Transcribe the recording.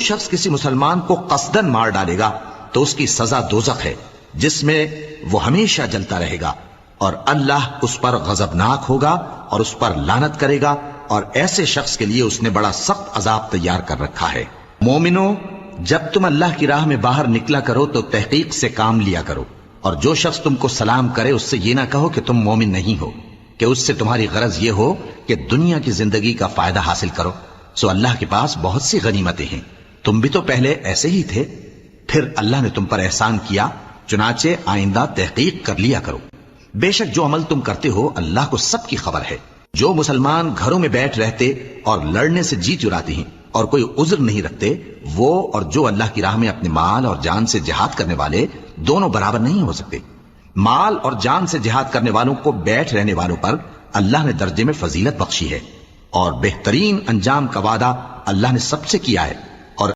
شخص کسی مسلمان کو قصدن مار ڈالے گا تو اس کی سزا دوزخ ہے، جس میں وہ ہمیشہ جلتا رہے گا، اور اللہ اس پر غضبناک ہوگا اور اس پر لعنت کرے گا، اور ایسے شخص کے لیے اس نے بڑا سخت عذاب تیار کر رکھا ہے۔ مومنو، جب تم اللہ کی راہ میں باہر نکلا کرو تو تحقیق سے کام لیا کرو، اور جو شخص تم کو سلام کرے اس سے یہ نہ کہو کہ تم مومن نہیں ہو، کہ اس سے تمہاری غرض یہ ہو کہ دنیا کی زندگی کا فائدہ حاصل کرو۔ سو اللہ کے پاس بہت سی غنیمتیں ہیں، تم بھی تو پہلے ایسے ہی تھے، پھر اللہ نے تم پر احسان کیا، چنانچہ آئندہ تحقیق کر لیا کرو۔ بے شک جو عمل تم کرتے ہو اللہ کو سب کی خبر ہے۔ جو مسلمان گھروں میں بیٹھ رہتے اور لڑنے سے جی چراتے ہیں اور کوئی عذر نہیں رکھتے، وہ اور جو اللہ کی راہ میں اپنے مال اور جان سے جہاد کرنے والے دونوں برابر نہیں ہو سکتے۔ مال اور جان سے جہاد کرنے والوں کو بیٹھ رہنے والوں پر اللہ نے درجے میں فضیلت بخشی ہے، اور بہترین انجام کا وعدہ اللہ نے سب سے کیا ہے۔